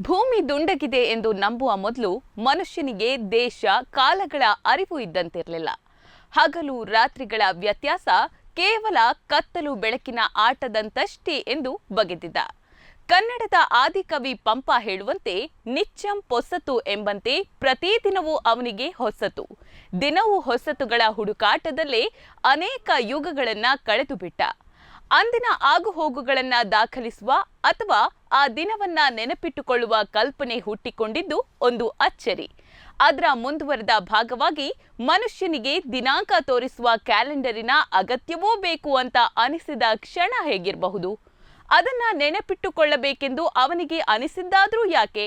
ಭೂಮಿ ದುಂಡಗಿದೆ ಎಂದು ನಂಬುವ ಮೊದಲು ಮನುಷ್ಯನಿಗೆ ದೇಶ ಕಾಲಗಳ ಅರಿವು ಇದ್ದಂತಿರಲಿಲ್ಲ. ಹಗಲು ರಾತ್ರಿಗಳ ವ್ಯತ್ಯಾಸ ಕೇವಲ ಕತ್ತಲು ಬೆಳಕಿನ ಆಟದಂತಷ್ಟೇ ಎಂದು ಬಗೆದಿದ್ದ. ಕನ್ನಡದ ಆದಿಕವಿ ಪಂಪ ಹೇಳುವಂತೆ ನಿತ್ಯಂ ಪೊಸತು ಎಂಬಂತೆ ಪ್ರತಿದಿನವೂ ಅವನಿಗೆ ಹೊಸತು. ದಿನವೂ ಹೊಸತುಗಳ ಹುಡುಕಾಟದಲ್ಲೇ ಅನೇಕ ಯುಗಗಳನ್ನ ಕಳೆದು ಬಿಟ್ಟ. ಅಂದಿನ ಆಗುಹೋಗುಗಳನ್ನ ದಾಖಲಿಸುವ ಅಥವಾ ಆ ದಿನವನ್ನ ನೆನಪಿಟ್ಟುಕೊಳ್ಳುವ ಕಲ್ಪನೆ ಹುಟ್ಟಿಕೊಂಡಿದ್ದು ಒಂದು ಅಚ್ಚರಿ. ಅದರ ಮುಂದುವರೆದ ಭಾಗವಾಗಿ ಮನುಷ್ಯನಿಗೆ ದಿನಾಂಕ ತೋರಿಸುವ ಕ್ಯಾಲೆಂಡರಿನ ಅಗತ್ಯವೂ ಬೇಕು ಅಂತ ಅನಿಸಿದ ಕ್ಷಣ ಹೇಗಿರಬಹುದು? ಅದನ್ನ ನೆನಪಿಟ್ಟುಕೊಳ್ಳಬೇಕೆಂದು ಅವನಿಗೆ ಅನಿಸಿದ್ದಾದ್ರೂ ಯಾಕೆ?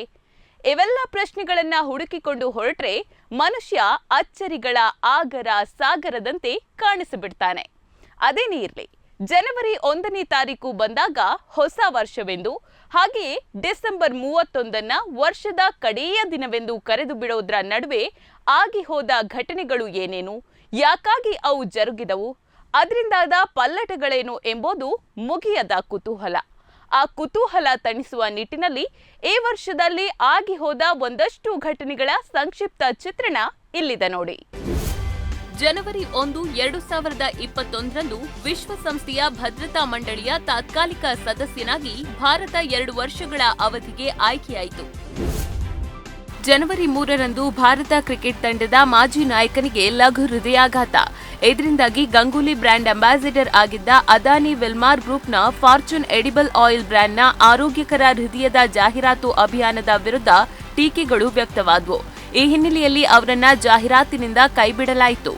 ಇವೆಲ್ಲ ಪ್ರಶ್ನೆಗಳನ್ನ ಹುಡುಕಿಕೊಂಡು ಹೊರಟ್ರೆ ಮನುಷ್ಯ ಅಚ್ಚರಿಗಳ ಆಗರ ಸಾಗರದಂತೆ ಕಾಣಿಸಿಬಿಡ್ತಾನೆ. ಅದೇನೇ ಇರ್ಲಿ, ಜನವರಿ 1ನೇ ತಾರೀಕು ಬಂದಾಗ ಹೊಸ ವರ್ಷವೆಂದು, ಹಾಗೆಯೇ ಡಿಸೆಂಬರ್ 31ನ್ನ ವರ್ಷದ ಕಡೆಯ ದಿನವೆಂದು ಕರೆದು ಬಿಡೋದ್ರ ನಡುವೆ ಆಗಿ ಹೋದ ಘಟನೆಗಳು ಏನೇನು, ಯಾಕಾಗಿ ಅವು ಜರುಗಿದವು, ಅದರಿಂದಾದ ಪಲ್ಲಟಗಳೇನು ಎಂಬುದು ಮುಗಿಯದ ಕುತೂಹಲ. ಆ ಕುತೂಹಲ ತಣಿಸುವ ನಿಟ್ಟಿನಲ್ಲಿ ಈ ವರ್ಷದಲ್ಲಿ ಆಗಿ ಹೋದ ಒಂದಷ್ಟು ಘಟನೆಗಳ ಸಂಕ್ಷಿಪ್ತ ಚಿತ್ರಣ ಇಲ್ಲಿದೆ ನೋಡಿ. ಜನವರಿ 1, 2021ರಂದು ವಿಶ್ವಸಂಸ್ಥೆಯ ಭದ್ರತಾ ಮಂಡಳಿಯ ತಾತ್ಕಾಲಿಕ ಸದಸ್ಯನಾಗಿ ಭಾರತ 2 ವರ್ಷಗಳ ಅವಧಿಗೆ ಆಯ್ಕೆಯಾಯಿತು. ಜನವರಿ 3ರಂದು ಭಾರತ ಕ್ರಿಕೆಟ್ ತಂಡದ ಮಾಜಿ ನಾಯಕನಿಗೆ ಲಘು ಹೃದಯಾಘಾತ. ಇದರಿಂದಾಗಿ ಗಂಗೂಲಿ ಬ್ರ್ಯಾಂಡ್ ಅಂಬಾಸಿಡರ್ ಆಗಿದ್ದ ಅದಾನಿ ವೆಲ್ಮಾರ್ ಗ್ರೂಪ್ನ ಫಾರ್ಚೂನ್ ಎಡಿಬಲ್ ಆಯಿಲ್ ಬ್ರ್ಯಾಂಡ್ನ ಆರೋಗ್ಯಕರ ಹೃದಯದ ಜಾಹೀರಾತು ಅಭಿಯಾನದ ವಿರುದ್ಧ ಟೀಕೆಗಳು ವ್ಯಕ್ತವಾದವು. ಈ ಹಿನ್ನೆಲೆಯಲ್ಲಿ ಅವರನ್ನ ಜಾಹೀರಾತಿನಿಂದ ಕೈಬಿಡಲಾಯಿತು.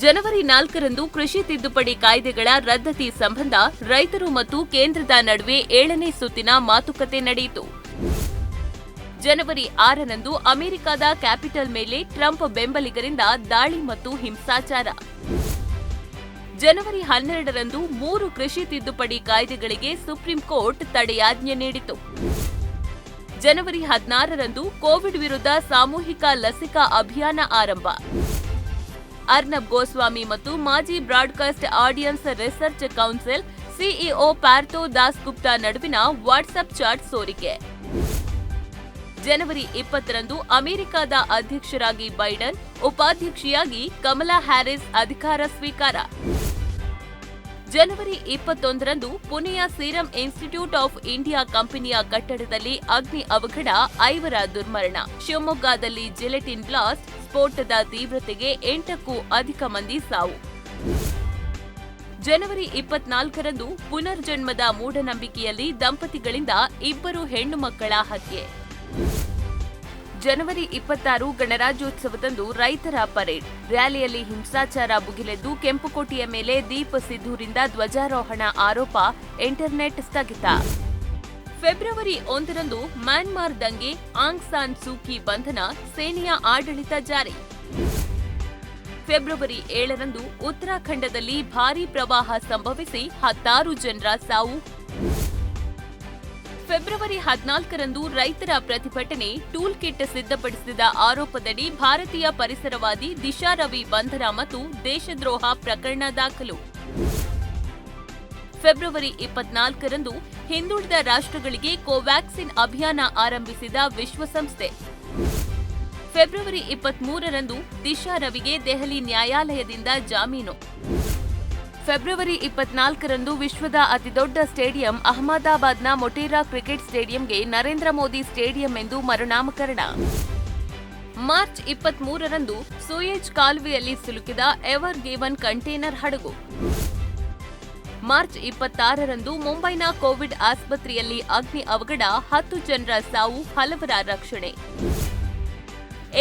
ಜನವರಿ 4ರಂದು ಕೃಷಿ ತಿದ್ದುಪಡಿ ಕಾಯ್ದೆಗಳ ರದ್ದತಿ ಸಂಬಂಧ ರೈತರು ಮತ್ತು ಕೇಂದ್ರದ ನಡುವೆ 7ನೇ ಸುತ್ತಿನ ಮಾತುಕತೆ ನಡೆಯಿತು. ಜನವರಿ 6ರಂದು ಅಮೆರಿಕದ ಕ್ಯಾಪಿಟಲ್ ಮೇಲೆ ಟ್ರಂಪ್ ಬೆಂಬಲಿಗರಿಂದ ದಾಳಿ ಮತ್ತು ಹಿಂಸಾಚಾರ. ಜನವರಿ 12ರಂದು 3 ಕೃಷಿ ತಿದ್ದುಪಡಿ ಕಾಯ್ದೆಗಳಿಗೆ ಸುಪ್ರೀಂ ಕೋರ್ಟ್ ತಡೆಯಾಜ್ಞೆ ನೀಡಿತು. ಜನವರಿ 16ರಂದು ಕೋವಿಡ್ ವಿರುದ್ಧ ಸಾಮೂಹಿಕ ಲಸಿಕಾ ಅಭಿಯಾನ ಆರಂಭ. ಅರ್ನಬ್ ಗೋಸ್ವಾಮಿ ಮತ್ತು ಮಾಜಿ broadcast audience research council CEO Partho Dasgupta ನಡುವಿನ ವಾಟ್ಸ್ಆಪ್ ಚಾಟ್ ಸೋರಿಕೆ. ಜನವರಿ 20ರಂದು ಅಮೆರಿಕದ ಅಧ್ಯಕ್ಷರಾಗಿ ಬೈಡನ್, ಉಪಾಧ್ಯಕ್ಷೆಯಾಗಿ ಕಮಲಾ ಹ್ಯಾರಿಸ್ ಅಧಿಕಾರ ಸ್ವೀಕಾರ. ಜನವರಿ 21ರಂದು ಪುಣೆಯ ಸೀರಂ ಇನ್ಸ್ಟಿಟ್ಯೂಟ್ ಆಫ್ ಇಂಡಿಯಾ ಕಂಪನಿಯ ಕಟ್ಟಡದಲ್ಲಿ ಅಗ್ನಿ ಅವಘಡ, 5ರ ದುರ್ಮರಣ. ಶಿವಮೊಗ್ಗದಲ್ಲಿ ಜಿಲೆಟಿನ್ ಬ್ಲಾಸ್ಟ್ ಸ್ಫೋಟದ ತೀವ್ರತೆಗೆ 8ಕ್ಕೂ ಅಧಿಕ ಮಂದಿ ಸಾವು. ಜನವರಿ 24ರಂದು ಪುನರ್ಜನ್ಮದ ಮೂಢನಂಬಿಕೆಯಲ್ಲಿ ದಂಪತಿಗಳಿಂದ 2 ಹೆಣ್ಣು ಮಕ್ಕಳ ಹತ್ಯೆ. ಜನವರಿ 26 ಗಣರಾಜ್ಯೋತ್ಸವದಂದು ರೈತರ ಪರೇಡ್, ರ್ಯಾಲಿಯಲ್ಲಿ ಹಿಂಸಾಚಾರ ಭುಗಿಲೆದ್ದು ಕೆಂಪುಕೋಟೆಯ ಮೇಲೆ ದೀಪ್ ಸಿಧುರಿಂದ ಧ್ವಜಾರೋಹಣ ಆರೋಪ, ಇಂಟರ್ನೆಟ್ ಸ್ಥಗಿತ. ಫೆಬ್ರವರಿ 1ರಂದು ಮ್ಯಾನ್ಮಾರ್ ದಂಗೆ, ಆಂಗ್ ಸಾನ್ ಸೂಕಿ ಬಂಧನ, ಸೇನೆಯ ಆಡಳಿತ ಜಾರಿ. ಫೆಬ್ರವರಿ 7ರಂದು ಉತ್ತರಾಖಂಡದಲ್ಲಿ ಭಾರೀ ಪ್ರವಾಹ ಸಂಭವಿಸಿ 16 ಜನರ ಸಾವು. ಫೆಬ್ರವರಿ 14ರಂದು ರೈತರ ಪ್ರತಿಭಟನೆ, ಟೂಲ್ ಕಿಟ್ ಸಿದ್ಧಪಡಿಸಿದ ಆರೋಪದಡಿ ಭಾರತೀಯ ಪರಿಸರವಾದಿ ದಿಶಾ ರವಿ ಬಂಧನ ಮತ್ತು ದೇಶದ್ರೋಹ ಪ್ರಕರಣ ದಾಖಲು. ಫೆಬ್ರವರಿ 24ರಂದು ಹಿಂದುಳಿದ ರಾಷ್ಟ್ರಗಳಿಗೆ ಕೋವ್ಯಾಕ್ಸಿನ್ ಅಭಿಯಾನ ಆರಂಭಿಸಿದ ವಿಶ್ವಸಂಸ್ಥೆ. ಫೆಬ್ರವರಿ 23ರಂದು ದಿಶಾ ರವಿಗೆ ದೆಹಲಿ ನ್ಯಾಯಾಲಯದಿಂದ ಜಾಮೀನು. ಫೆಬ್ರವರಿ 24ರಂದು ವಿಶ್ವದ ಅತಿದೊಡ್ಡ ಸ್ಟೇಡಿಯಂ ಅಹಮದಾಬಾದ್ನ ಮೊಟೇರಾ ಕ್ರಿಕೆಟ್ ಸ್ಟೇಡಿಯಂಗೆ ನರೇಂದ್ರ ಮೋದಿ ಸ್ಟೇಡಿಯಂ ಎಂದು ಮರುನಾಮಕರಣ. ಮಾರ್ಚ್ 23ರಂದು ಸೂಯೆಜ್ ಕಾಲುವೆಯಲ್ಲಿ ಸಿಲುಕಿದ ಎವರ್ ಗಿವನ್ ಕಂಟೇನರ್ ಹಡಗು. ಮಾರ್ಚ್ 26ರಂದು ಮುಂಬೈನ ಕೋವಿಡ್ ಆಸ್ಪತ್ರೆಯಲ್ಲಿ ಅಗ್ನಿ ಅವಘಡ, 10 ಜನರ ಸಾವು, ಹಲವರ ರಕ್ಷಣೆ.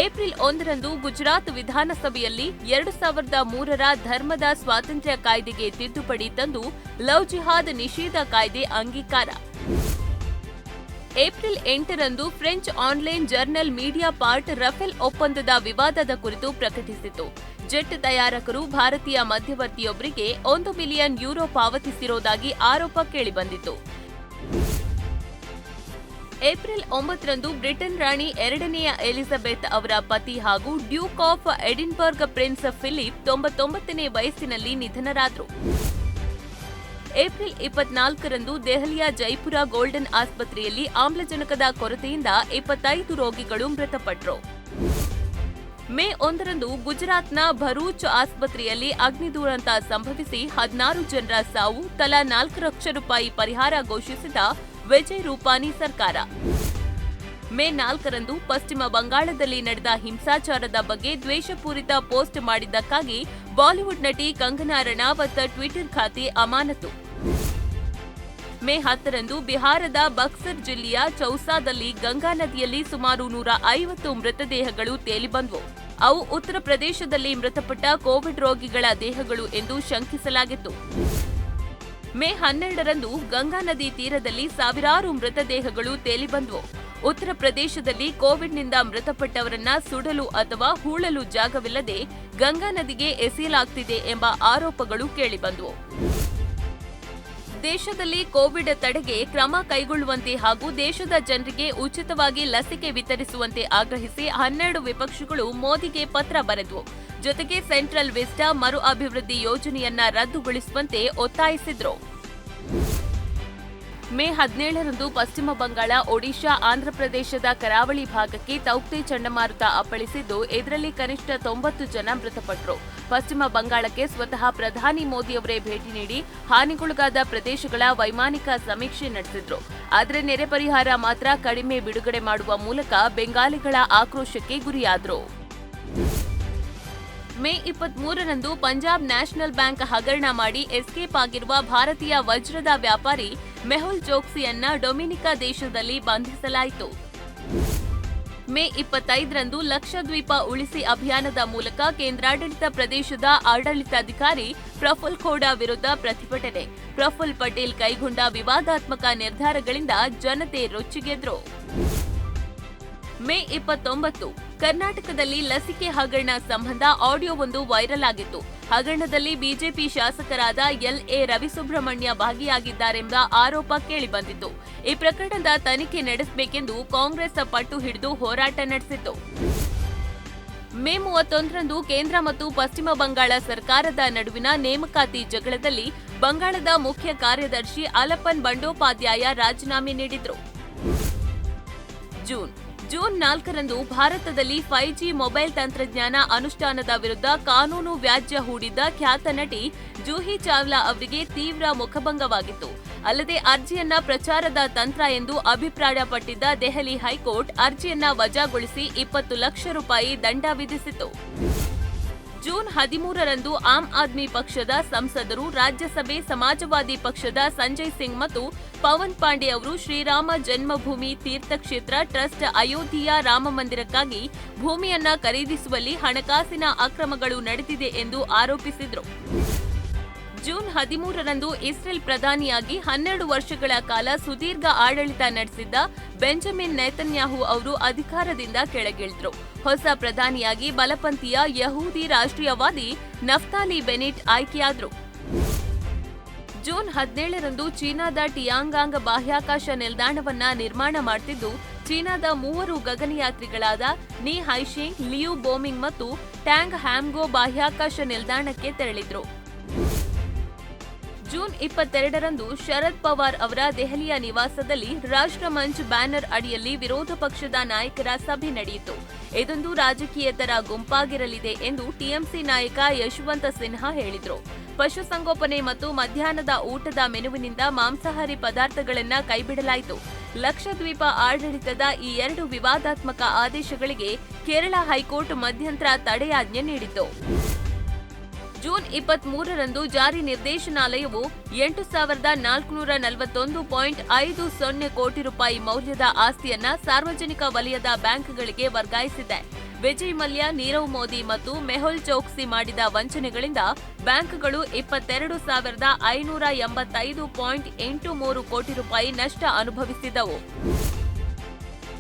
ಏಪ್ರಿಲ್ 1ರಂದು ಗುಜರಾತ್ ವಿಧಾನಸಭೆಯಲ್ಲಿ 2003ರ ಧರ್ಮದ ಸ್ವಾತಂತ್ರ್ಯ ಕಾಯ್ದೆಗೆ ತಿದ್ದುಪಡಿ ತಂದು ಲವ್ ಜಿಹಾದ್ ನಿಷೇಧ ಕಾಯ್ದೆ ಅಂಗೀಕಾರ. ಏಪ್ರಿಲ್ 8ರಂದು French online journal Mediapart Rafale ಒಪ್ಪಂದದ ವಿವಾದದ ಕುರಿತು ಪ್ರಕಟಿಸಿತು. ಜೆಟ್ ತಯಾರಕರು ಭಾರತೀಯ ಮಧ್ಯವರ್ತಿಯೊಬ್ಬರಿಗೆ €1 ಮಿಲಿಯನ್ ಪಾವತಿಸಿರುವುದಾಗಿ ಆರೋಪ ಕೇಳಿಬಂದಿತು. ಏಪ್ರಿಲ್ 9ರಂದು ಬ್ರಿಟನ್ ರಾಣಿ 2ನೇಯ ಎಲಿಜಬೆತ್ ಅವರ ಪತಿ ಹಾಗೂ duke of Edinburgh prince Philip 99ನೇ ವಯಸ್ಸಿನಲ್ಲಿ ನಿಧನರಾದರು. ಏಪ್ರಿಲ್ 24ರಂದು ದೆಹಲಿಯ ಜೈಪುರ ಗೋಲ್ಡನ್ ಆಸ್ಪತ್ರೆಯಲ್ಲಿ ಆಮ್ಲಜನಕದ ಕೊರತೆಯಿಂದ 25 ರೋಗಿಗಳು ಮೃತಪಟ್ಟರು. ಮೇ 1ರಂದು ಗುಜರಾತ್ನ ಭರೂಚ್ ಆಸ್ಪತ್ರೆಯಲ್ಲಿ ಅಗ್ನಿ ದುರಂತ ಸಂಭವಿಸಿ 16 ಜನರ ಸಾವು, ತಲಾ 4 ಲಕ್ಷ ರೂಪಾಯಿ ಪರಿಹಾರ ಘೋಷಿಸಿದ ವಿಜಯ್ ರೂಪಾನಿ ಸರ್ಕಾರ. ಮೇ 4ರಂದು ಪಶ್ಚಿಮ ಬಂಗಾಳದಲ್ಲಿ ನಡೆದ ಹಿಂಸಾಚಾರದ ಬಗ್ಗೆ ದ್ವೇಷಪೂರಿತ ಪೋಸ್ಟ್ ಮಾಡಿದ್ದಕ್ಕಾಗಿ ಬಾಲಿವುಡ್ ನಟಿ ಕಂಗನಾ ರನಾವತ್ ಟ್ವಿಟರ್ ಖಾತೆ ಅಮಾನತು. ಮೇ 10ರಂದು ಬಿಹಾರದ ಬಕ್ಸರ್ ಜಿಲ್ಲೆಯ ಚೌಸಾದಲ್ಲಿ ಗಂಗಾ ನದಿಯಲ್ಲಿ ಸುಮಾರು 150 ಮೃತದೇಹಗಳು ತೇಲಿಬಂದವು. ಅವು ಉತ್ತರ ಪ್ರದೇಶದಲ್ಲಿ ಮೃತಪಟ್ಟ ಕೋವಿಡ್ ರೋಗಿಗಳ ದೇಹಗಳು ಎಂದು ಶಂಕಿಸಲಾಗಿತ್ತು. ಮೇ 12ರಂದು ಗಂಗಾ ನದಿ ತೀರದಲ್ಲಿ ಸಾವಿರಾರು ಮೃತದೇಹಗಳು ತೇಲಿಬಂದವು. ಉತ್ತರ ಪ್ರದೇಶದಲ್ಲಿ ಕೋವಿಡ್ನಿಂದ ಮೃತಪಟ್ಟವರನ್ನ ಸುಡಲು ಅಥವಾ ಹೂಳಲು ಜಾಗವಿಲ್ಲದೆ ಗಂಗಾ ನದಿಗೆ ಎಸೆಯಲಾಗ್ತಿದೆ ಎಂಬ ಆರೋಪಗಳು ಕೇಳಿಬಂದವು. ದೇಶದಲ್ಲಿ ಕೋವಿಡ್ ತಡೆಗೆ ಕ್ರಮ ಕೈಗೊಳ್ಳುವಂತೆ ಹಾಗೂ ದೇಶದ ಜನರಿಗೆ ಉಚಿತವಾಗಿ ಲಸಿಕೆ ವಿತರಿಸುವಂತೆ ಆಗ್ರಹಿಸಿ 12 ವಿಪಕ್ಷಗಳು ಮೋದಿಗೆ ಪತ್ರ ಬರೆದವು. ಜೊತೆಗೆ ಸೆಂಟ್ರಲ್ ವಿಸ್ಟಾ ಮರು ಅಭಿವೃದ್ಧಿ ಯೋಜನೆಯನ್ನ ರದ್ದುಗೊಳಿಸುವಂತೆ ಒತ್ತಾಯಿಸಿದ್ರು. ಮೇ 17ರಂದು ಪಶ್ಚಿಮ ಬಂಗಾಳ, ಒಡಿಶಾ, ಆಂಧ್ರಪ್ರದೇಶದ ಕರಾವಳಿ ಭಾಗಕ್ಕೆ ತೌಕ್ತೆ ಚಂಡಮಾರುತ ಅಪ್ಪಳಿಸಿದ್ದು, ಇದರಲ್ಲಿ ಕನಿಷ್ಠ 90 ಜನ ಮೃತಪಟ್ಟರು. ಪಶ್ಚಿಮ ಬಂಗಾಳಕ್ಕೆ ಸ್ವತಃ ಪ್ರಧಾನಿ ಮೋದಿಯವರೇ ಭೇಟಿ ನೀಡಿ ಹಾನಿಗೊಳಗಾದ ಪ್ರದೇಶಗಳ ವೈಮಾನಿಕ ಸಮೀಕ್ಷೆ ನಡೆಸಿದ್ರು. ಆದರೆ ನೆರೆ ಪರಿಹಾರ ಮಾತ್ರ ಕಡಿಮೆ ಬಿಡುಗಡೆ ಮಾಡುವ ಮೂಲಕ ಬೆಂಗಾಲಿಗಳ ಆಕ್ರೋಶಕ್ಕೆ ಗುರಿಯಾದರು. ಮೇ 23ರಂದು ಪಂಜಾಬ್ ನ್ಯಾಷನಲ್ ಬ್ಯಾಂಕ್ ಹಗರಣ ಮಾಡಿ ಎಸ್ಕೇಪ್ ಆಗಿರುವ ಭಾರತೀಯ ವಜ್ರದ ವ್ಯಾಪಾರಿ ಮೆಹುಲ್ ಚೋಕ್ಸಿಯನ್ನ ಡೊಮಿನಿಕಾ ದೇಶದಲ್ಲಿ ಬಂಧಿಸಲಾಯಿತು. ಮೇ 25ರಂದು ಲಕ್ಷದ್ವೀಪ ಉಳಿಸಿ ಅಭಿಯಾನದ ಮೂಲಕ ಕೇಂದ್ರಾಡಳಿತ ಪ್ರದೇಶದ ಆಡಳಿತಾಧಿಕಾರಿ ಪ್ರಫುಲ್ ಖೋಡಾ ವಿರುದ್ಧ ಪ್ರತಿಭಟನೆ. ಪ್ರಫುಲ್ ಪಟೇಲ್ ಕೈಗೊಂಡ ವಿವಾದಾತ್ಮಕ ನಿರ್ಧಾರಗಳಿಂದ ಜನತೆ ರೊಚ್ಚಿಗೆದ್ರು. ಮೇ 29 ಕರ್ನಾಟಕದಲ್ಲಿ ಲಸಿಕೆ ಹಗರಣ ಸಂಬಂಧ ಆಡಿಯೋವೊಂದು ವೈರಲ್ ಆಗಿತ್ತು. ಹಗರಣದಲ್ಲಿ ಬಿಜೆಪಿ ಶಾಸಕರಾದ ಎಲ್ಎ ರವಿಸುಬ್ರಹ್ಮಣ್ಯ ಭಾಗಿಯಾಗಿದ್ದಾರೆಂಬ ಆರೋಪ ಕೇಳಿಬಂದಿತ್ತು. ಈ ಪ್ರಕರಣದ ತನಿಖೆ ನಡೆಸಬೇಕೆಂದು ಕಾಂಗ್ರೆಸ್ ಪಟ್ಟು ಹಿಡಿದು ಹೋರಾಟ ನಡೆಸಿತ್ತು. ಮೇ 31ರಂದು ಕೇಂದ್ರ ಮತ್ತು ಪಶ್ಚಿಮ ಬಂಗಾಳ ಸರ್ಕಾರದ ನಡುವಿನ ನೇಮಕಾತಿ ಜಗಳದಲ್ಲಿ ಬಂಗಾಳದ ಮುಖ್ಯ ಕಾರ್ಯದರ್ಶಿ ಅಲಪನ್ ಬಂಡೋಪಾಧ್ಯಾಯ ರಾಜೀನಾಮೆ ನೀಡಿದ್ರು. ಜೂನ್ 4ರಂದು ಭಾರತದಲ್ಲಿ 5G ಮೊಬೈಲ್ ತಂತ್ರಜ್ಞಾನ ಅನುಷ್ಠಾನದ ವಿರುದ್ಧ ಕಾನೂನು ವ್ಯಾಜ್ಯ ಹೂಡಿದ್ದ ಖ್ಯಾತ ನಟಿ ಜೂಹಿ ಚಾವ್ಲಾ ಅವರಿಗೆ ತೀವ್ರ ಮುಖಭಂಗವಾಗಿತ್ತು. ಅಲ್ಲದೆ ಅರ್ಜಿಯನ್ನ ಪ್ರಚಾರದ ತಂತ್ರ ಎಂದು ಅಭಿಪ್ರಾಯಪಟ್ಟಿದ್ದ ದೆಹಲಿ ಹೈಕೋರ್ಟ್ ಅರ್ಜಿಯನ್ನ ವಜಾಗೊಳಿಸಿ 20 ಲಕ್ಷ ರೂಪಾಯಿ ದಂಡ ವಿಧಿಸಿತು. ಜೂನ್ 13ರಂದು ಆಮ್ ಆದ್ಮಿ ಪಕ್ಷದ ಸಂಸದರು, ರಾಜ್ಯಸಭೆ ಸಮಾಜವಾದಿ ಪಕ್ಷದ ಸಂಜಯ್ ಸಿಂಗ್ ಮತ್ತು ಪವನ್ ಪಾಂಡೆ ಅವರು ಶ್ರೀರಾಮ ಜನ್ಮಭೂಮಿ ತೀರ್ಥಕ್ಷೇತ್ರ ಟ್ರಸ್ಟ್ ಅಯೋಧ್ಯೆಯ ರಾಮಮಂದಿರಕ್ಕಾಗಿ ಭೂಮಿಯನ್ನ ಖರೀದಿಸುವಲ್ಲಿ ಹಣಕಾಸಿನ ಅಕ್ರಮಗಳು ನಡೆದಿದೆ ಎಂದು ಆರೋಪಿಸಿದರು. ಜೂನ್ 13ರಂದು ಇಸ್ರೇಲ್ ಪ್ರಧಾನಿಯಾಗಿ 12 ವರ್ಷಗಳ ಕಾಲ ಸುದೀರ್ಘ ಆಡಳಿತ ನಡೆಸಿದ್ದ ಬೆಂಜಮಿನ್ ನೇತನ್ಯಾಹು ಅವರು ಅಧಿಕಾರದಿಂದ ಕೆಳಗಿಳಿದ್ರು. ಹೊಸ ಪ್ರಧಾನಿಯಾಗಿ ಬಲಪಂಥೀಯ ಯಹೂದಿ ರಾಷ್ಟ್ರೀಯವಾದಿ ನಫ್ತಾಲಿ ಬೆನೆಟ್ ಆಯ್ಕೆಯಾದರು. ಜೂನ್ 17ರಂದು ಚೀನಾದ ಟಿಯಾಂಗಾಂಗ್ ಬಾಹ್ಯಾಕಾಶ ನಿಲ್ದಾಣವನ್ನ ನಿರ್ಮಾಣ ಮಾಡುತ್ತಿದ್ದು, ಚೀನಾದ 3 ಗಗನಯಾತ್ರಿಗಳಾದ ನೀ ಹೈಶಿಂಗ್, ಲಿಯು ಬೋಮಿಂಗ್ ಮತ್ತು ಟ್ಯಾಂಗ್ ಹ್ಯಾಮ್ಗೋ ಬಾಹ್ಯಾಕಾಶ ನಿಲ್ದಾಣಕ್ಕೆ ತೆರಳಿದ್ರು. ಜೂನ್ 22ರಂದು ಶರದ್ ಪವಾರ್ ಅವರ ದೆಹಲಿಯ ನಿವಾಸದಲ್ಲಿ ರಾಷ್ಟ್ರಮಂಚ್ ಬ್ಯಾನರ್ ಅಡಿಯಲ್ಲಿ ವಿರೋಧ ಪಕ್ಷದ ನಾಯಕರ ಸಭೆ ನಡೆಯಿತು. ಇದೊಂದು ರಾಜಕೀಯೇತರ ಗುಂಪಾಗಿರಲಿದೆ ಎಂದು ಟಿಎಂಸಿ ನಾಯಕ ಯಶವಂತ ಸಿನ್ಹಾ ಹೇಳಿದರು. ಪಶುಸಂಗೋಪನೆ ಮತ್ತು ಮಧ್ಯಾಹ್ನದ ಊಟದ ಮೆನುವಿನಿಂದ ಮಾಂಸಾಹಾರಿ ಪದಾರ್ಥಗಳನ್ನ ಕೈಬಿಡಲಾಯಿತು. ಲಕ್ಷದ್ವೀಪ ಆಡಳಿತದ ಈ 2 ವಿವಾದಾತ್ಮಕ ಆದೇಶಗಳಿಗೆ ಕೇರಳ ಹೈಕೋರ್ಟ್ ಮಧ್ಯಂತರ ತಡೆಯಾಜ್ಞೆ ನೀಡಿತು. ಜೂನ್ 23ರಂದು ಜಾರಿ ನಿರ್ದೇಶನಾಲಯವು 8,441.50 ಕೋಟಿ ರೂಪಾಯಿ ಮೌಲ್ಯದ ಆಸ್ತಿಯನ್ನ ಸಾರ್ವಜನಿಕ ವಲಯದ ಬ್ಯಾಂಕ್ಗಳಿಗೆ ವರ್ಗಾಯಿಸಿದೆ. ವಿಜಯ್ ಮಲ್ಯ, ನೀರವ್ ಮೋದಿ ಮತ್ತು ಮೆಹುಲ್ ಚೋಕ್ಸಿ ಮಾಡಿದ ವಂಚನೆಗಳಿಂದ ಬ್ಯಾಂಕ್ಗಳು 22,585.83 ಕೋಟಿ ರೂಪಾಯಿ ನಷ್ಟ ಅನುಭವಿಸಿದವು.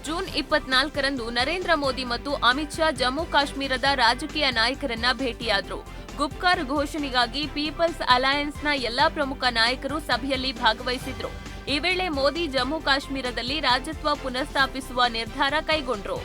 ಜೂನ್ 24ರಂದು ನರೇಂದ್ರ ಮೋದಿ ಮತ್ತು ಅಮಿತ್ ಶಾ ಜಮ್ಮು ಕಾಶ್ಮೀರದ ರಾಜಕೀಯ ನಾಯಕರನ್ನ ಭೇಟಿಯಾದರು. ಗುಪ್ಕಾರ್ ಘೋಷಣೆಗಾಗಿ ಪೀಪಲ್ಸ್ ಅಲಯನ್ಸ್ನ ಎಲ್ಲಾ ಪ್ರಮುಖ ನಾಯಕರು ಸಭೆಯಲ್ಲಿ ಭಾಗವಹಿಸಿದ್ರು. ಈ ವೇಳೆ ಮೋದಿ ಜಮ್ಮು ಕಾಶ್ಮೀರದಲ್ಲಿ ರಾಜತ್ವ ಪುನಃಸ್ಥಾಪಿಸುವ ನಿರ್ಧಾರ ಕೈಗೊಂಡರು.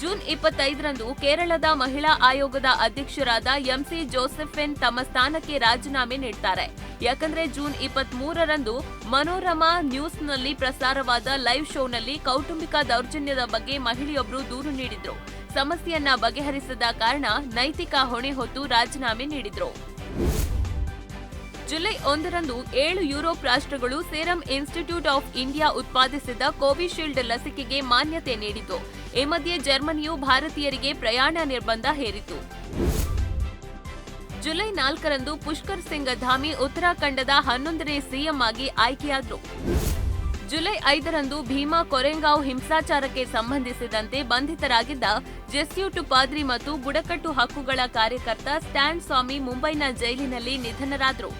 ಜೂನ್ 25ರಂದು ಕೇರಳದ ಮಹಿಳಾ ಆಯೋಗದ ಅಧ್ಯಕ್ಷರಾದ ಎಂಸಿ ಜೋಸೆಫಿನ್ ತಮ್ಮ ಸ್ಥಾನಕ್ಕೆ ರಾಜೀನಾಮೆ ನೀಡುತ್ತಾರೆ. ಯಾಕಂದ್ರೆ ಜೂನ್ 23ರಂದು ಮನೋರಮಾ ನ್ಯೂಸ್ನಲ್ಲಿ ಪ್ರಸಾರವಾದ ಲೈವ್ ಶೋನಲ್ಲಿ ಕೌಟುಂಬಿಕ ದೌರ್ಜನ್ಯದ ಬಗ್ಗೆ ಮಹಿಳೆಯೊಬ್ಬರು ದೂರು ನೀಡಿದ್ರು. ಸಮಸ್ಯೆಯನ್ನ ಬಗೆಹರಿಸದ ಕಾರಣ ನೈತಿಕ ಹೊಣೆ ಹೊತ್ತು ರಾಜೀನಾಮೆ ನೀಡಿದ್ರು. ಜುಲೈ 1ರಂದು 7 ಯುರೋಪ್ ರಾಷ್ಟ್ರಗಳು ಸೀರಂ ಇನ್ಸ್ಟಿಟ್ಯೂಟ್ ಆಫ್ ಇಂಡಿಯಾ ಉತ್ಪಾದಿಸಿದ ಕೋವಿಶೀಲ್ಡ್ ಲಸಿಕೆಗೆ ಮಾನ್ಯತೆ ನೀಡಿತು. ಈ ಮಧ್ಯೆ ಜರ್ಮನಿಯು ಭಾರತೀಯರಿಗೆ ಪ್ರಯಾಣ ನಿರ್ಬಂಧ ಹೇರಿತು. ಜುಲೈ 4ರಂದು ಪುಷ್ಕರ್ ಸಿಂಗ್ ಧಾಮಿ ಉತ್ತರಾಖಂಡದ 11ನೇ ಸಿಎಂ ಆಗಿ ಆಯ್ಕೆಯಾದರು. ಜುಲೈ 5ರಂದು ಭೀಮಾ ಕೊರೆಂಗಾವ್ ಹಿಂಸಾಚಾರಕ್ಕೆ ಸಂಬಂಧಿಸಿದಂತೆ ಬಂಧಿತರಾಗಿದ್ದ ಜೆಸ್ಯೂಟ್ ಪಾದ್ರಿ ಮತ್ತು ಬುಡಕಟ್ಟು ಹಕ್ಕುಗಳ ಕಾರ್ಯಕರ್ತ ಸ್ಟ್ಯಾನ್ ಸ್ವಾಮಿ ಮುಂಬೈನ ಜೈಲಿನಲ್ಲಿ ನಿಧನರಾದರು.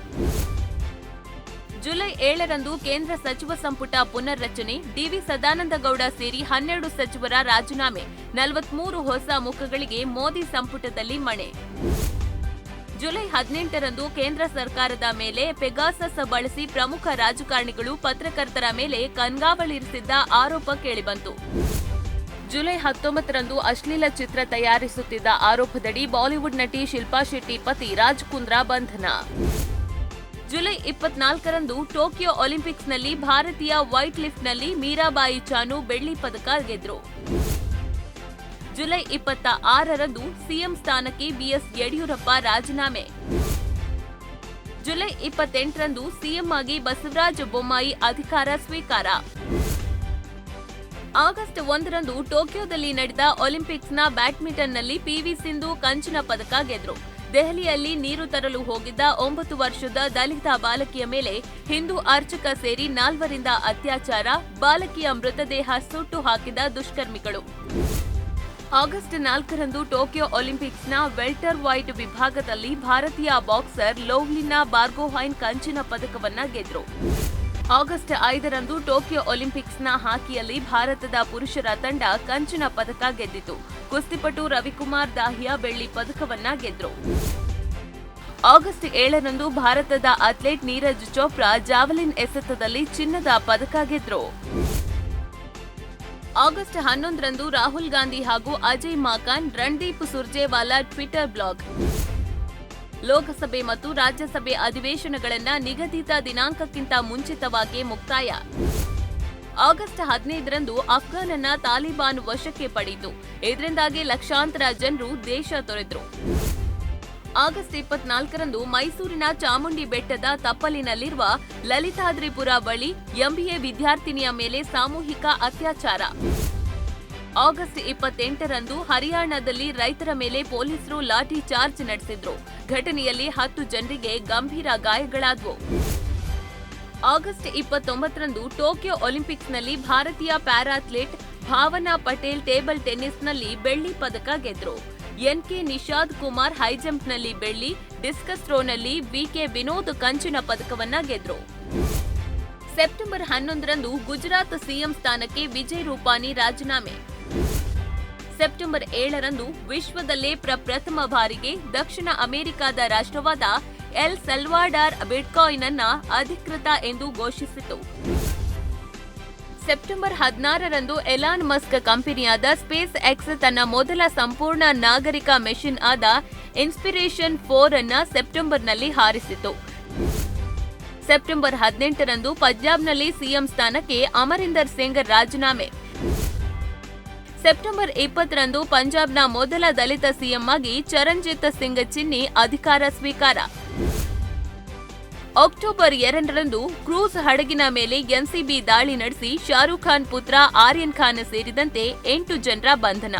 ಜುಲೈ 7ರಂದು ಕೇಂದ್ರ ಸಚಿವ ಸಂಪುಟ ಪುನರ್ರಚನೆ, ಡಿವಿ ಸದಾನಂದಗೌಡ ಸೇರಿ 12 ಸಚಿವರ ರಾಜೀನಾಮೆ, 43 ಹೊಸ ಮುಖಗಳಿಗೆ ಮೋದಿ ಸಂಪುಟದಲ್ಲಿ ಮಣೆ. ಜುಲೈ 18ರಂದು ಕೇಂದ್ರ ಸರ್ಕಾರದ ಮೇಲೆ ಪೆಗಾಸಸ್ ಬಳಸಿ ಪ್ರಮುಖ ರಾಜಕಾರಣಿಗಳು ಪತ್ರಕರ್ತರ ಮೇಲೆ ಕಣ್ಗಾವಲಿರಿಸಿದ್ದ ಆರೋಪ ಕೇಳಿಬಂತು. ಜುಲೈ 19ರಂದು ಅಶ್ಲೀಲ ಚಿತ್ರ ತಯಾರಿಸುತ್ತಿದ್ದ ಆರೋಪದಡಿ ಬಾಲಿವುಡ್ ನಟಿ ಶಿಲ್ಪಾ ಶೆಟ್ಟಿ ಪತಿ ರಾಜ್ ಕುಂದ್ರಾ ಬಂಧನ. ಜುಲೈ 24ರಂದು ಟೋಕಿಯೋ ಒಲಿಂಪಿಕ್ಸ್ನಲ್ಲಿ ಭಾರತೀಯ ವೈಟ್ ಲಿಫ್ಟ್ನಲ್ಲಿ ಮೀರಾಬಾಯಿ ಚಾನು ಬೆಳ್ಳಿ ಪದಕ ಗೆದ್ರು. ಜುಲೈ 26ರಂದು ಸಿಎಂ ಸ್ಥಾನಕ್ಕೆ ಬಿಎಸ್ ಯಡಿಯೂರಪ್ಪ ರಾಜೀನಾಮೆ. ಜುಲೈ 28ರಂದು ಸಿಎಂ ಆಗಿ ಬಸವರಾಜ ಬೊಮ್ಮಾಯಿ ಅಧಿಕಾರ ಸ್ವೀಕಾರ. ಆಗಸ್ಟ್ 1ರಂದು ಟೋಕಿಯೋದಲ್ಲಿ ನಡೆದ ಒಲಿಂಪಿಕ್ಸ್ನ ಬ್ಯಾಡ್ಮಿಂಟನ್ನಲ್ಲಿ ಪಿವಿ ಸಿಂಧು ಕಂಚಿನ ಪದಕ ಗೆದ್ರು. ದೆಹಲಿಯಲ್ಲಿ ನೀರು ತರಲು ಹೋಗಿದ್ದ 9 ವರ್ಷದ ದಲಿತ ಬಾಲಕಿಯ ಮೇಲೆ ಹಿಂದೂ ಅರ್ಚಕ ಸೇರಿ 4ರಿಂದ ಅತ್ಯಾಚಾರ, ಬಾಲಕಿಯ ಮೃತದೇಹ ಸುಟ್ಟು ಹಾಕಿದ ದುಷ್ಕರ್ಮಿಗಳು. ಆಗಸ್ಟ್ 4ರಂದು ಟೋಕಿಯೋ ಒಲಿಂಪಿಕ್ಸ್ನ ವೆಲ್ಟರ್ ವೈಟ್ ವಿಭಾಗದಲ್ಲಿ ಭಾರತೀಯ ಬಾಕ್ಸರ್ ಲೋವ್ಲಿನಾ ಬಾರ್ಗೊಹೈನ್ ಕಂಚಿನ ಪದಕವನ್ನ ಗೆದ್ರು. ಆಗಸ್ಟ್ 5ರಂದು ಟೋಕಿಯೋ ಒಲಿಂಪಿಕ್ಸ್ನ ಹಾಕಿಯಲ್ಲಿ ಭಾರತದ ಪುರುಷರ ತಂಡ ಕಂಚಿನ ಪದಕ ಗೆದ್ದಿತು. ಕುಸ್ತಿಪಟು ರವಿಕುಮಾರ್ ದಾಹಿಯಾ ಬೆಳ್ಳಿ ಪದಕವನ್ನ ಗೆದ್ರು. ಆಗಸ್ಟ್ 7ರಂದು ಭಾರತದ ಅಥ್ಲೇಟ್ ನೀರಜ್ ಚೋಪ್ರಾ ಜಾವೆಲಿನ್ ಎಸೆತದಲ್ಲಿ ಚಿನ್ನದ ಪದಕ ಗೆದ್ರು. ಆಗಸ್ಟ್ 11ರಂದು ರಾಹುಲ್ ಗಾಂಧಿ ಹಾಗೂ ಅಜಯ್ ಮಾಕನ್ ರಣದೀಪ್ ಸುರ್ಜೇವಾಲಾ ಟ್ವಿಟರ್ ಬ್ಲಾಗ್. ಲೋಕಸಭೆ ಮತ್ತು ರಾಜ್ಯಸಭೆ ಅಧಿವೇಶನಗಳನ್ನು ನಿಗದಿತ ದಿನಾಂಕಕ್ಕಿಂತ ಮುಂಚಿತವಾಗಿ ಮುಕ್ತಾಯ. ಆಗಸ್ಟ್ 15ರಂದು ಅಫ್ಘಾನನ್ನ ತಾಲಿಬಾನ್ ವಶಕ್ಕೆ ಪಡೆಯಿತು. ಇದರಿಂದಾಗಿ ಲಕ್ಷಾಂತರ ಜನರು ದೇಶ ತೊರೆದರು. ಆಗಸ್ಟ್ 24ರಂದು ಮೈಸೂರಿನ ಚಾಮುಂಡಿ ಬೆಟ್ಟದ ತಪ್ಪಲಿನಲ್ಲಿರುವ ಲಲಿತಾದ್ರಿಪುರ ಬಳಿ ಎಂಬಿಎ ವಿದ್ಯಾರ್ಥಿನಿಯ ಮೇಲೆ ಸಾಮೂಹಿಕ ಅತ್ಯಾಚಾರ. ಆಗಸ್ಟ್ 28ರಂದು ಹರಿಯಾಣದಲ್ಲಿ ರೈತರ ಮೇಲೆ ಪೊಲೀಸರು ಲಾಠಿ ಚಾರ್ಜ್ ನಡೆಸಿದ್ರು. ಘಟನೆಯಲ್ಲಿ 10 ಜನರಿಗೆ ಗಂಭೀರ ಗಾಯಗಳಾದವು. ಆಗಸ್ಟ್ 29ರಂದು ಟೋಕಿಯೋ ಒಲಿಂಪಿಕ್ಸ್ನಲ್ಲಿ ಭಾರತೀಯ ಪ್ಯಾರಾಥ್ಲೀಟ್ ಭಾವನಾ ಪಟೇಲ್ ಟೇಬಲ್ ಟೆನ್ನಿಸ್ನಲ್ಲಿ ಬೆಳ್ಳಿ ಪದಕ ಗೆದ್ರು. ಎನ್ಕೆ ನಿಷಾದ್ ಕುಮಾರ್ ಹೈಜಂಪ್ನಲ್ಲಿ ಬೆಳ್ಳಿ, ಡಿಸ್ಕಸ್ ಥ್ರೋನಲ್ಲಿ ವಿಕೆ ವಿನೋದ್ ಕಂಚಿನ ಪದಕವನ್ನ ಗೆದ್ರು. ಸೆಪ್ಟೆಂಬರ್ 11ರಂದು ಗುಜರಾತ್ ಸಿಎಂ ಸ್ಥಾನಕ್ಕೆ ವಿಜಯ್ ರೂಪಾನಿ ರಾಜೀನಾಮೆ. ಸೆಪ್ಟೆಂಬರ್ 7ರಂದು ವಿಶ್ವದಲ್ಲೇ ಪ್ರಪ್ರಥಮ ಬಾರಿಗೆ ದಕ್ಷಿಣ ಅಮೆರಿಕದ ರಾಷ್ಟ್ರವಾದ ಎಲ್ ಸಲ್ವಾಡಾರ್ ಬಿಟ್ಕಾಯಿನ್ ಅನ್ನ ಅಧಿಕೃತ ಎಂದು ಘೋಷಿಸಿತು. ಸೆಪ್ಟೆಂಬರ್ 16ರಂದು ಎಲಾನ್ ಮಸ್ಕ್ ಕಂಪನಿಯಾದ ಸ್ಪೇಸ್ ಎಕ್ಸ್ ತನ್ನ ಮೊದಲ ಸಂಪೂರ್ಣ ನಾಗರಿಕ ಮೆಷಿನ್ ಆದ ಇನ್ಸ್ಪಿರೇಷನ್ 4 ಅನ್ನ ಸೆಪ್ಟೆಂಬರ್ನಲ್ಲಿ ಹಾರಿಸಿತು. ಸೆಪ್ಟೆಂಬರ್ 18ರಂದು ಪಂಜಾಬ್ನಲ್ಲಿ ಸಿಎಂ ಸ್ಥಾನಕ್ಕೆ ಅಮರಿಂದರ್ ಸಿಂಗ್ ರಾಜೀನಾಮೆ. ಸೆಪ್ಟೆಂಬರ್ 20ರಂದು ಪಂಜಾಬ್ನ ಮೊದಲ ದಲಿತ ಸಿಎಂ ಆಗಿ ಚರಣ್ಜಿತ್ ಸಿಂಗ್ ಚಿನ್ನಿ ಅಧಿಕಾರ ಸ್ವೀಕಾರ. ಅಕ್ಟೋಬರ್ 2ರಂದು ಕ್ರೂಸ್ ಹಡಗಿನ ಮೇಲೆ ಎನ್ಸಿಬಿ ದಾಳಿ ನಡೆಸಿ ಶಾರುಖ್ ಖಾನ್ ಪುತ್ರ ಆರ್ಯನ್ ಖಾನ್ ಸೇರಿದಂತೆ 8 ಜನರ ಬಂಧನ.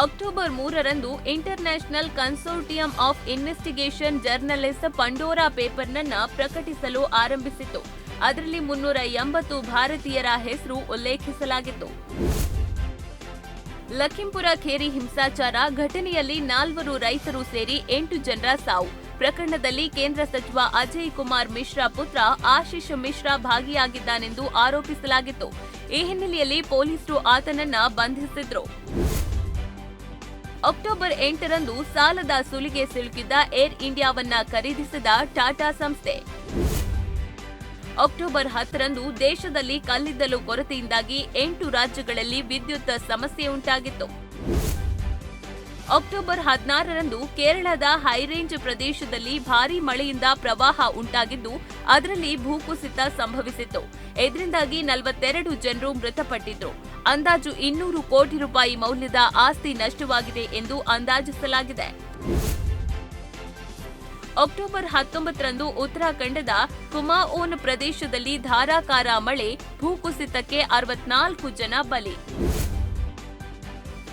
ಅಕ್ಟೋಬರ್ 3ರಂದು international consortium of investigation journalist Pandora ಪೇಪರ್ನನ್ನ ಪ್ರಕಟಿಸಲು ಆರಂಭಿಸಿತು. ಅದರಲ್ಲಿ 380 ಭಾರತೀಯರ ಹೆಸರು ಉಲ್ಲೇಖಿಸಲಾಗಿತ್ತು. ಲಖೀಂಪುರ ಖೇರಿ ಹಿಂಸಾಚಾರ ಘಟನೆಯಲ್ಲಿ 4 ರೈತರು ಸೇರಿ 8 ಜನರ ಸಾವು. ಪ್ರಕರಣದಲ್ಲಿ ಕೇಂದ್ರ ಸಚಿವ ಅಜಯ್ ಕುಮಾರ್ ಮಿಶ್ರಾ ಪುತ್ರ ಆಶೀಶ್ ಮಿಶ್ರಾ ಭಾಗಿಯಾಗಿದ್ದಾನೆಂದು ಆರೋಪಿಸಲಾಗಿತ್ತು. ಈ ಹಿನ್ನೆಲೆಯಲ್ಲಿ ಪೊಲೀಸರು ಆತನನ್ನ ಬಂಧಿಸಿದ್ರು. ಅಕ್ಟೋಬರ್ 8ರಂದು ಸಾಲದ ಸುಲಿಗೆ ಸಿಲುಕಿದ್ದ ಏರ್ ಇಂಡಿಯಾವನ್ನ ಖರೀದಿಸಿದ ಟಾಟಾ ಸಂಸ್ಥೆ. ಅಕ್ಟೋಬರ್ 10ರಂದು ದೇಶದಲ್ಲಿ ಕಲ್ಲಿದ್ದಲು ಕೊರತೆಯಿಂದಾಗಿ 8 ರಾಜ್ಯಗಳಲ್ಲಿ ವಿದ್ಯುತ್ ಸಮಸ್ಯೆ ಉಂಟಾಗಿತ್ತು. ಅಕ್ಟೋಬರ್ 16ರಂದು ಕೇರಳದ ಹೈರೇಂಜ್ ಪ್ರದೇಶದಲ್ಲಿ ಭಾರೀ ಮಳೆಯಿಂದ ಪ್ರವಾಹ ಉಂಟಾಗಿದ್ದು, ಅದರಲ್ಲಿ ಭೂಕುಸಿತ ಸಂಭವಿಸಿತ್ತು. ಇದರಿಂದಾಗಿ 42 ಜನರು ಮೃತಪಟ್ಟಿದ್ರು. ಅಂದಾಜು 200 ಕೋಟಿ ರೂಪಾಯಿ ಮೌಲ್ಯದ ಆಸ್ತಿ ನಷ್ಟವಾಗಿದೆ ಎಂದು ಅಂದಾಜಿಸಲಾಗಿದೆ. ಅಕ್ಟೋಬರ್ 19ರಂದು ಉತ್ತರಾಖಂಡದ ಕುಮಾಓನ್ ಪ್ರದೇಶದಲ್ಲಿ ಧಾರಾಕಾರ ಮಳೆ, ಭೂಕುಸಿತಕ್ಕೆ 64 ಜನ ಬಲಿ.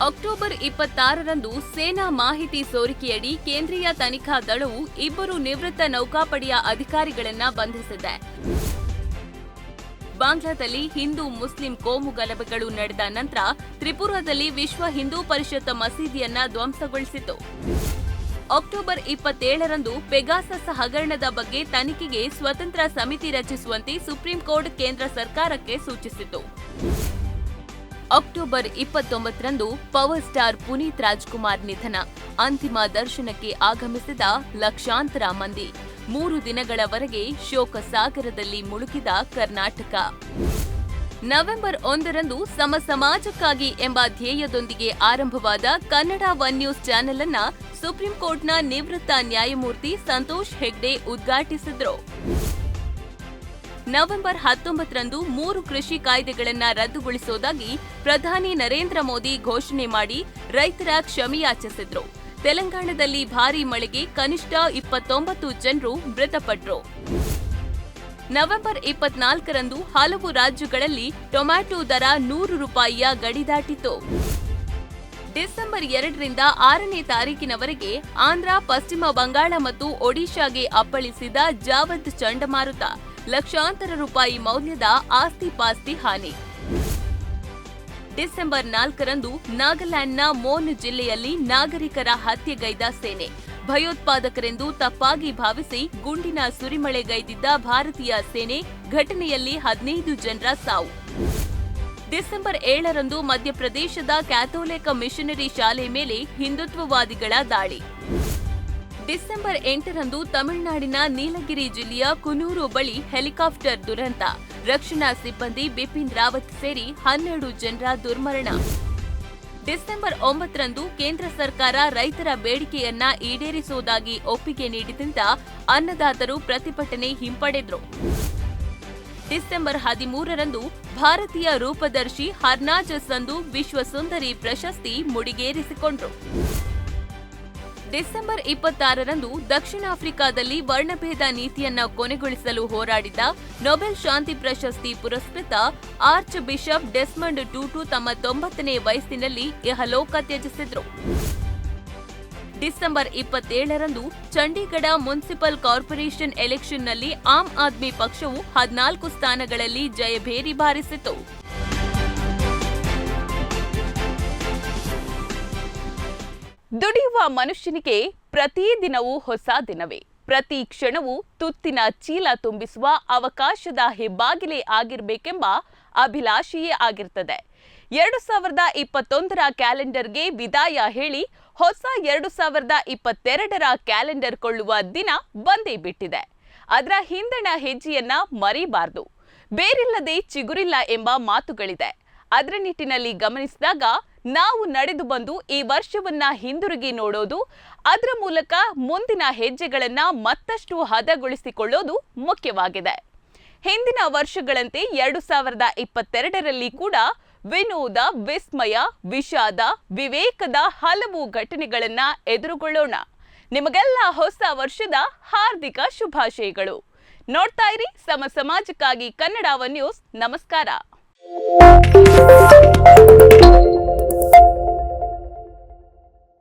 ಅಕ್ಟೋಬರ್ 26ರಂದು ಸೇನಾ ಮಾಹಿತಿ ಸೋರಿಕೆಯಡಿ ಕೇಂದ್ರೀಯ ತನಿಖಾ ದಳವು 2 ನಿವೃತ್ತ ನೌಕಾಪಡೆಯ ಅಧಿಕಾರಿಗಳನ್ನು ಬಂಧಿಸಿದೆ. ಬಾಂಗ್ಲಾದಲ್ಲಿ ಹಿಂದೂ ಮುಸ್ಲಿಂ ಕೋಮು ಗಲಭೆಗಳು ನಡೆದ ನಂತರ ತ್ರಿಪುರಾದಲ್ಲಿ ವಿಶ್ವ ಹಿಂದೂ ಪರಿಷತ್ ಮಸೀದಿಯನ್ನ ಧ್ವಂಸಗೊಳಿಸಿತು. ಅಕ್ಟೋಬರ್ 27ರಂದು ಪೆಗಾಸಸ್ ಹಗರಣದ ಬಗ್ಗೆ ತನಿಖೆಗೆ ಸ್ವತಂತ್ರ ಸಮಿತಿ ರಚಿಸುವಂತೆ ಸುಪ್ರೀಂ ಕೋರ್ಟ್ ಕೇಂದ್ರ ಸರ್ಕಾರಕ್ಕೆ ಸೂಚಿಸಿತು. ಅಕ್ಟೋಬರ್ 29ರಂದು ಪವರ್ ಸ್ಟಾರ್ ಪುನೀತ್ ರಾಜ್ಕುಮಾರ್ ನಿಧನ. ಅಂತಿಮ ದರ್ಶನಕ್ಕೆ ಆಗಮಿಸಿದ ಲಕ್ಷಾಂತರ ಮಂದಿ. 3 ದಿನಗಳವರೆಗೆ ಶೋಕ ಸಾಗರದಲ್ಲಿ ಮುಳುಗಿದ ಕರ್ನಾಟಕ. ನವೆಂಬರ್ 1ರಂದು ಸಮಾಜಕ್ಕಾಗಿ ಎಂಬ ಧ್ಯೇಯದೊಂದಿಗೆ ಆರಂಭವಾದ ಕನ್ನಡ ಒನ್ ನ್ಯೂಸ್ ಚಾನೆಲ್ ಅನ್ನ ಸುಪ್ರೀಂ ಕೋರ್ಟ್ನ ನಿವೃತ್ತ ನ್ಯಾಯಮೂರ್ತಿ ಸಂತೋಷ್ ಹೆಗ್ಡೆ ಉದ್ಘಾಟಿಸಿದ್ರು. ನವೆಂಬರ್ 19ರಂದು 3 ಕೃಷಿ ಕಾಯ್ದೆಗಳನ್ನು ರದ್ದುಗೊಳಿಸುವುದಾಗಿ ಪ್ರಧಾನಿ ನರೇಂದ್ರ ಮೋದಿ ಘೋಷಣೆ ಮಾಡಿ ರೈತರ ಕ್ಷಮೆಯಾಚಿಸಿದ್ರು. ತೆಲಂಗಾಣದಲ್ಲಿ ಭಾರೀ ಮಳೆಗೆ ಕನಿಷ್ಠ 29 ಜನರು ಮೃತಪಟ್ಟರು. ನವೆಂಬರ್ 24ರಂದು ಹಲವು ರಾಜ್ಯಗಳಲ್ಲಿ ಟೊಮ್ಯಾಟೊ ದರ 100 ರೂಪಾಯಿಯ ಗಡಿ ದಾಟಿತು. ಡಿಸೆಂಬರ್ 2ರಿಂದ 6ನೇ ತಾರೀಕಿನವರೆಗೆ ಆಂಧ್ರ, ಪಶ್ಚಿಮ ಬಂಗಾಳ ಮತ್ತು ಒಡಿಶಾಗೆ ಅಪ್ಪಳಿಸಿದ ಜಾವದ್ ಚಂಡಮಾರುತ. ಲಕ್ಷಾಂತರ ರೂಪಾಯಿ ಮೌಲ್ಯದ ಆಸ್ತಿ-ಪಾಸ್ತಿ ಹಾನಿ. ಡಿಸೆಂಬರ್ 4ರಂದು ನಾಗಾಲ್ಯಾಂಡ್ನ ಮೋನ್ ಜಿಲ್ಲೆಯಲ್ಲಿ ನಾಗರಿಕರ ಹತ್ಯೆಗೈದ ಸೇನೆ. ಭಯೋತ್ಪಾದಕರೆಂದು ತಪ್ಪಾಗಿ ಭಾವಿಸಿ ಗುಂಡಿನ ಸುರಿಮಳೆಗೈದಿದ್ದ ಭಾರತೀಯ ಸೇನೆ. ಘಟನೆಯಲ್ಲಿ 15 ಜನರ ಸಾವು. ಡಿಸೆಂಬರ್ 7ರಂದು ಮಧ್ಯಪ್ರದೇಶದ ಕ್ಯಾಥೋಲಿಕ್ ಮಿಷನರಿ ಶಾಲೆ ಮೇಲೆ ಹಿಂದುತ್ವವಾದಿಗಳ ದಾಳಿ. ಡಿಸೆಂಬರ್ 8ರಂದು ತಮಿಳುನಾಡಿನ ನೀಲಗಿರಿ ಜಿಲ್ಲೆಯ ಕುನೂರು ಬಳಿ ಹೆಲಿಕಾಪ್ಟರ್ ದುರಂತ. ರಕ್ಷಣಾ ಸಿಬ್ಬಂದಿ ಬಿಪಿನ್ ರಾವತ್ ಸೇರಿ 12 ಜನರ ದುರ್ಮರಣ. ಡಿಸೆಂಬರ್ 9ರಂದು ಕೇಂದ್ರ ಸರ್ಕಾರ ರೈತರ ಬೇಡಿಕೆಯನ್ನ ಈಡೇರಿಸುವುದಾಗಿ ಒಪ್ಪಿಗೆ ನೀಡಿದಂತ ಅನ್ನದಾತರು ಪ್ರತಿಭಟನೆ ಹಿಂಪಡೆದ್ರು. ಡಿಸೆಂಬರ್ 13ರಂದು ಭಾರತೀಯ ರೂಪದರ್ಶಿ ಹರ್ನಾಜ್ ಸಂಧು ವಿಶ್ವ ಸುಂದರಿ ಪ್ರಶಸ್ತಿ ಮುಡಿಗೇರಿಸಿಕೊಂಡ್ರು. ಡಿಸೆಂಬರ್ 26ರಂದು ದಕ್ಷಿಣ ಆಫ್ರಿಕಾದಲ್ಲಿ ವರ್ಣಭೇದ ನೀತಿಯನ್ನ ಕೊನೆಗೊಳಿಸಲು ಹೋರಾಡಿದ ನೊಬೆಲ್ ಶಾಂತಿ ಪ್ರಶಸ್ತಿ ಪುರಸ್ಕೃತ ಆರ್ಚ್ ಬಿಷಪ್ ಡೆಸ್ಮಂಡ್ ಟೂಟು ತಮ್ಮ 90ನೇ ವಯಸ್ಸಿನಲ್ಲಿ ಇಹಲೋಕ ತ್ಯಜಿಸಿದ್ರು. ಡಿಸೆಂಬರ್ 27ರಂದು ಚಂಡೀಗಢ ಮುನ್ಸಿಪಲ್ ಕಾರ್ಪೊರೇಷನ್ ಎಲೆಕ್ಷನ್ನಲ್ಲಿ ಆಮ್ ಆದ್ಮಿ ಪಕ್ಷವು 14 ಸ್ಥಾನಗಳಲ್ಲಿ ಜಯಭೇರಿ ಬಾರಿಸಿತು. ದುಡಿಯುವ ಮನುಷ್ಯನಿಗೆ ಪ್ರತಿ ದಿನವೂ ಹೊಸ ದಿನವೇ. ಪ್ರತಿ ಕ್ಷಣವೂ ತುತ್ತಿನ ಚೀಲ ತುಂಬಿಸುವ ಅವಕಾಶದ ಹೆಬ್ಬಾಗಿಲೇ ಆಗಿರಬೇಕೆಂಬ ಅಭಿಲಾಷೆಯೇ ಆಗಿರ್ತದೆ. 2021ರ ಕ್ಯಾಲೆಂಡರ್ಗೆ ವಿದಾಯ ಹೇಳಿ ಹೊಸ 2022ರ ಕ್ಯಾಲೆಂಡರ್ ಕೊಳ್ಳುವ ದಿನ ಬಂದೇ ಬಿಟ್ಟಿದೆ. ಅದರ ಹಿಂದಣ ಹೆಜ್ಜೆಯನ್ನ ಮರಿಬಾರದು. ಬೇರಿಲ್ಲದೆ ಚಿಗುರಿಲ್ಲ ಎಂಬ ಮಾತುಗಳಿದೆ. ಅದರ ನಿಟ್ಟಿನಲ್ಲಿ ಗಮನಿಸಿದಾಗ ನಾವು ನಡೆದು ಬಂದು ಈ ವರ್ಷವನ್ನ ಹಿಂದಿರುಗಿ ನೋಡೋದು, ಅದರ ಮೂಲಕ ಮುಂದಿನ ಹೆಜ್ಜೆಗಳನ್ನ ಮತ್ತಷ್ಟು ಹದಗೊಳಿಸಿಕೊಳ್ಳೋದು ಮುಖ್ಯವಾಗಿದೆ. ಹಿಂದಿನ ವರ್ಷಗಳಂತೆ 2022ರಲ್ಲಿ ಕೂಡ ವಿನೋದ, ವಿಸ್ಮಯ, ವಿಷಾದ, ವಿವೇಕದ ಹಲವು ಘಟನೆಗಳನ್ನ ಎದುರುಗೊಳ್ಳೋಣ. ನಿಮಗೆಲ್ಲ ಹೊಸ ವರ್ಷದ ಹಾರ್ದಿಕ ಶುಭಾಶಯಗಳು. ನೋಡ್ತಾ ಇರಿ ಸಮಾಜಕ್ಕಾಗಿ ಕನ್ನಡ ಒನ್ ನ್ಯೂಸ್. ನಮಸ್ಕಾರ.